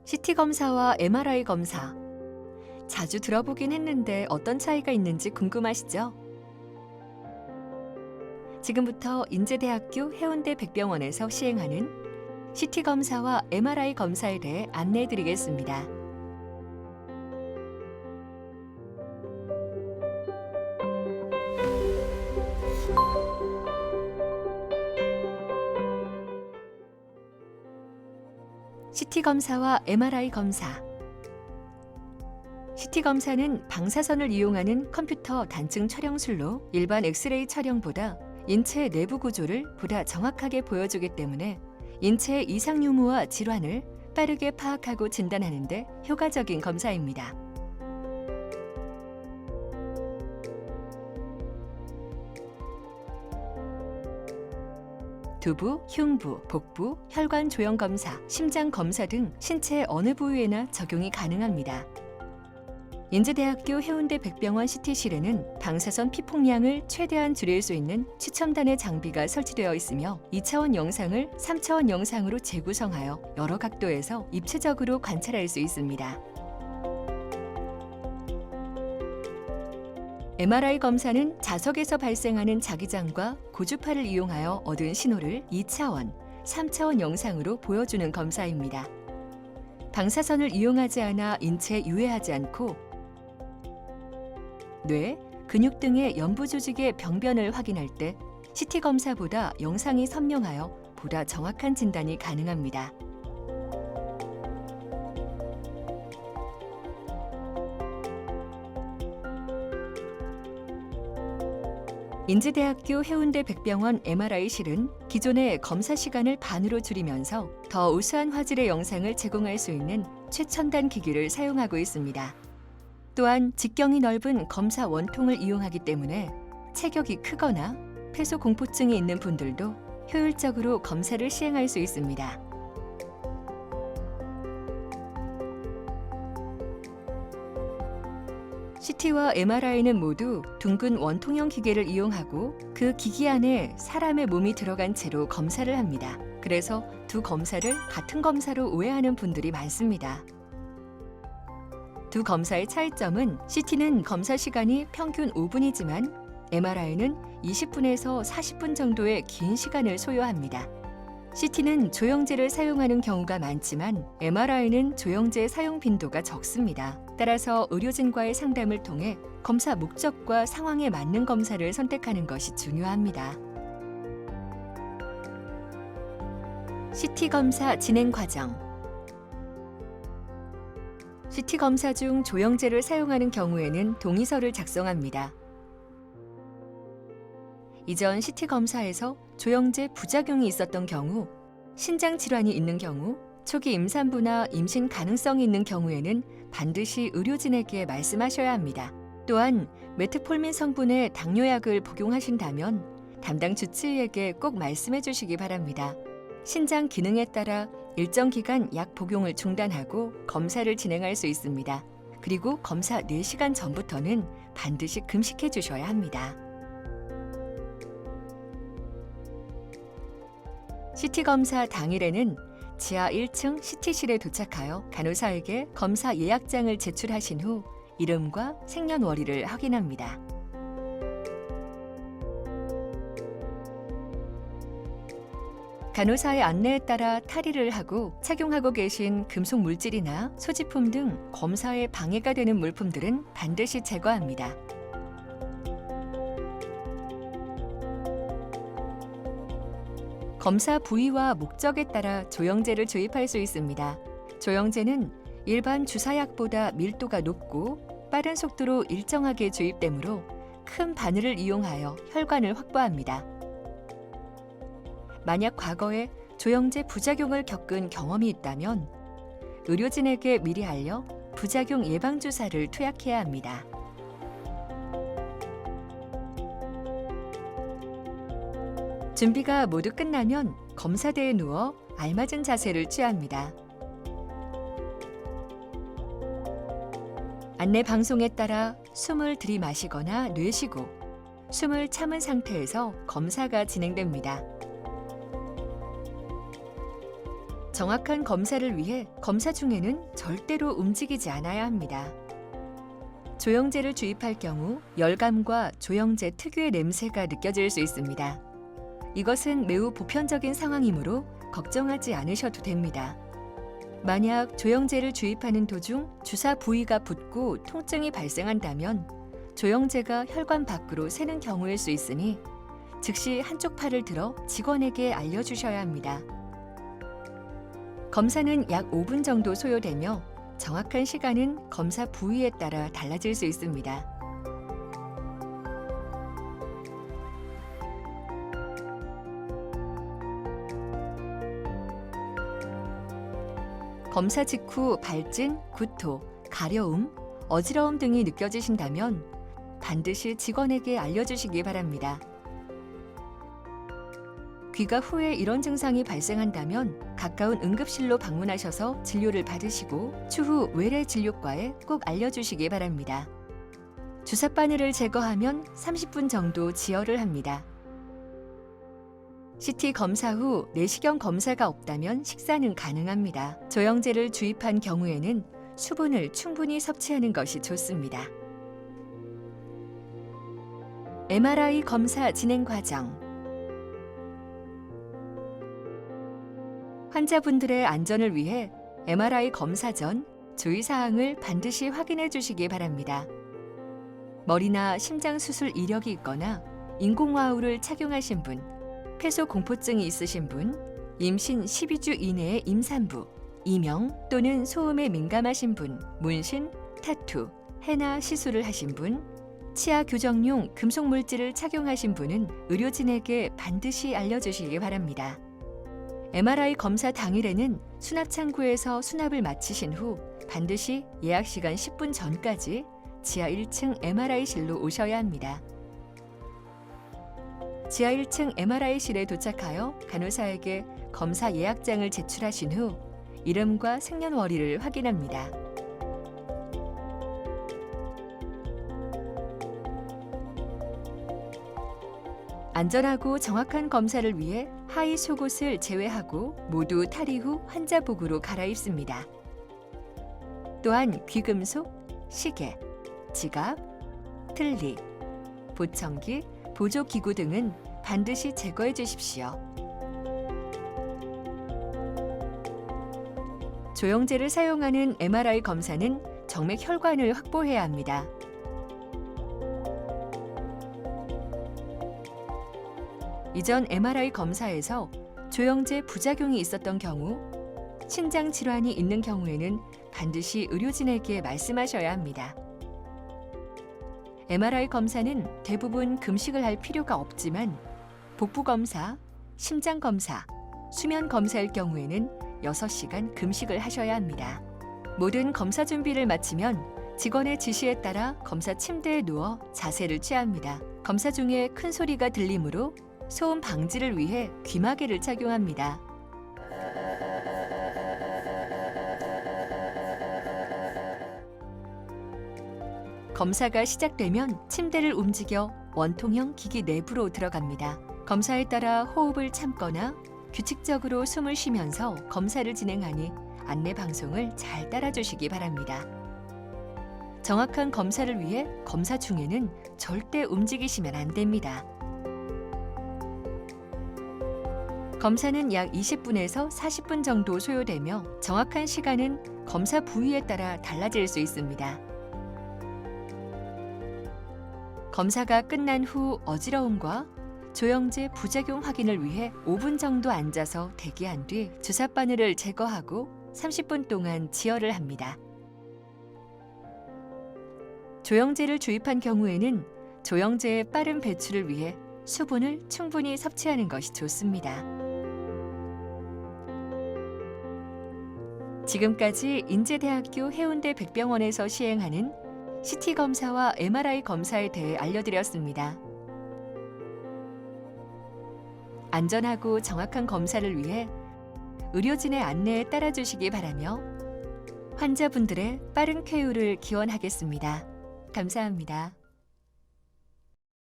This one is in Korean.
CT 검사와 MRI 검사. 자주 들어보긴 했는데 어떤 차이가 있는지 궁금하시죠? 지금부터 인제대학교 해운대 백병원에서 시행하는 CT 검사와 MRI 검사에 대해 안내해 드리겠습니다. CT 검사와 MRI 검사. CT 검사는 방사선을 이용하는 컴퓨터 단층 촬영술로 일반 엑스레이 촬영보다 인체 내부 구조를 보다 정확하게 보여주기 때문에 인체의 이상 유무와 질환을 빠르게 파악하고 진단하는 데 효과적인 검사입니다. 두부, 흉부, 복부, 혈관 조형 검사, 심장 검사 등 신체 어느 부위에나 적용이 가능합니다. 인제대학교 해운대 백병원 CT실에는 방사선 피폭량을 최대한 줄일 수 있는 최첨단의 장비가 설치되어 있으며 2차원 영상을 3차원 영상으로 재구성하여 여러 각도에서 입체적으로 관찰할 수 있습니다. MRI 검사는 자석에서 발생하는 자기장과 고주파를 이용하여 얻은 신호를 2차원, 3차원 영상으로 보여주는 검사입니다. 방사선을 이용하지 않아 인체에 유해하지 않고 뇌, 근육 등의 연부 조직의 병변을 확인할 때 CT 검사보다 영상이 선명하여 보다 정확한 진단이 가능합니다. 인제대학교 해운대 백병원 MRI실은 기존의 검사 시간을 반으로 줄이면서 더 우수한 화질의 영상을 제공할 수 있는 최첨단 기기를 사용하고 있습니다. 또한 직경이 넓은 검사 원통을 이용하기 때문에 체격이 크거나 폐소 공포증이 있는 분들도 효율적으로 검사를 시행할 수 있습니다. CT와 MRI는 모두 둥근 원통형 기계를 이용하고 그 기기 안에 사람의 몸이 들어간 채로 검사를 합니다. 그래서 두 검사를 같은 검사로 오해하는 분들이 많습니다. 두 검사의 차이점은 CT는 검사 시간이 평균 5분이지만 MRI는 20분에서 40분 정도의 긴 시간을 소요합니다. CT는 조영제를 사용하는 경우가 많지만 MRI는 조영제 사용 빈도가 적습니다. 따라서 의료진과의 상담을 통해 검사 목적과 상황에 맞는 검사를 선택하는 것이 중요합니다. CT 검사 진행 과정. CT 검사 중 조영제를 사용하는 경우에는 동의서를 작성합니다. 이전 CT 검사에서 조영제 부작용이 있었던 경우, 신장 질환이 있는 경우, 초기 임산부나 임신 가능성이 있는 경우에는 반드시 의료진에게 말씀하셔야 합니다. 또한 메트폴민 성분의 당뇨약을 복용하신다면 담당 주치의에게 꼭 말씀해 주시기 바랍니다. 신장 기능에 따라 일정 기간 약 복용을 중단하고 검사를 진행할 수 있습니다. 그리고 검사 4시간 전부터는 반드시 금식해 주셔야 합니다. CT 검사 당일에는 지하 1층 CT실에 도착하여 간호사에게 검사 예약장을 제출하신 후 이름과 생년월일을 확인합니다. 간호사의 안내에 따라 탈의를 하고 착용하고 계신 금속 물질이나 소지품 등 검사에 방해가 되는 물품들은 반드시 제거합니다. 검사 부위와 목적에 따라 조영제를 주입할 수 있습니다. 조영제는 일반 주사약보다 밀도가 높고 빠른 속도로 일정하게 주입되므로 큰 바늘을 이용하여 혈관을 확보합니다. 만약 과거에 조영제 부작용을 겪은 경험이 있다면 의료진에게 미리 알려 부작용 예방 주사를 투약해야 합니다. 준비가 모두 끝나면 검사대에 누워 알맞은 자세를 취합니다. 안내 방송에 따라 숨을 들이마시거나 내쉬고 숨을 참은 상태에서 검사가 진행됩니다. 정확한 검사를 위해 검사 중에는 절대로 움직이지 않아야 합니다. 조영제를 주입할 경우 열감과 조영제 특유의 냄새가 느껴질 수 있습니다. 이것은 매우 보편적인 상황이므로 걱정하지 않으셔도 됩니다. 만약 조영제를 주입하는 도중 주사 부위가 붓고 통증이 발생한다면 조영제가 혈관 밖으로 새는 경우일 수 있으니 즉시 한쪽 팔을 들어 직원에게 알려주셔야 합니다. 검사는 약 5분 정도 소요되며 정확한 시간은 검사 부위에 따라 달라질 수 있습니다. 검사 직후 발진, 구토, 가려움, 어지러움 등이 느껴지신다면 반드시 직원에게 알려주시기 바랍니다. 귀가 후에 이런 증상이 발생한다면 가까운 응급실로 방문하셔서 진료를 받으시고 추후 외래 진료과에 꼭 알려주시기 바랍니다. 주사바늘을 제거하면 30분 정도 지혈을 합니다. CT 검사 후 내시경 검사가 없다면 식사는 가능합니다. 조영제를 주입한 경우에는 수분을 충분히 섭취하는 것이 좋습니다. MRI 검사 진행 과정. 환자분들의 안전을 위해 MRI 검사 전 주의사항을 반드시 확인해 주시기 바랍니다. 머리나 심장 수술 이력이 있거나 인공화우를 착용하신 분, 폐소공포증이 있으신 분, 임신 12주 이내의 임산부, 이명 또는 소음에 민감하신 분, 문신, 타투, 해나 시술을 하신 분, 치아 교정용 금속 물질을 착용하신 분은 의료진에게 반드시 알려주시기 바랍니다. MRI 검사 당일에는 수납창구에서 수납을 마치신 후 반드시 예약 시간 10분 전까지 지하 1층 MRI실로 오셔야 합니다. 지하 1층 MRI실에 도착하여 간호사에게 검사 예약장을 제출하신 후 이름과 생년월일을 확인합니다. 안전하고 정확한 검사를 위해 하의 속옷을 제외하고 모두 탈의 후 환자복으로 갈아입습니다. 또한 귀금속, 시계, 지갑, 틀니, 보청기, 보조기구 등은 반드시 제거해 주십시오. 조영제를 사용하는 MRI 검사는 정맥 혈관을 확보해야 합니다. 이전 MRI 검사에서 조영제 부작용이 있었던 경우, 신장 질환이 있는 경우에는 반드시 의료진에게 말씀하셔야 합니다. MRI 검사는 대부분 금식을 할 필요가 없지만 복부 검사, 심장 검사, 수면 검사일 경우에는 6시간 금식을 하셔야 합니다. 모든 검사 준비를 마치면 직원의 지시에 따라 검사 침대에 누워 자세를 취합니다. 검사 중에 큰 소리가 들리므로 소음 방지를 위해 귀마개를 착용합니다. 검사가 시작되면 침대를 움직여 원통형 기기 내부로 들어갑니다. 검사에 따라 호흡을 참거나 규칙적으로 숨을 쉬면서 검사를 진행하니 안내 방송을 잘 따라주시기 바랍니다. 정확한 검사를 위해 검사 중에는 절대 움직이시면 안 됩니다. 검사는 약 20분에서 40분 정도 소요되며 정확한 시간은 검사 부위에 따라 달라질 수 있습니다. 검사가 끝난 후 어지러움과 조영제 부작용 확인을 위해 5분 정도 앉아서 대기한 뒤 주사바늘을 제거하고 30분 동안 지혈을 합니다. 조영제를 주입한 경우에는 조영제의 빠른 배출을 위해 수분을 충분히 섭취하는 것이 좋습니다. 지금까지 인제대학교 해운대 백병원에서 시행하는 CT 검사와 MRI 검사에 대해 알려드렸습니다. 안전하고 정확한 검사를 위해 의료진의 안내에 따라주시기 바라며 환자분들의 빠른 쾌유를 기원하겠습니다. 감사합니다.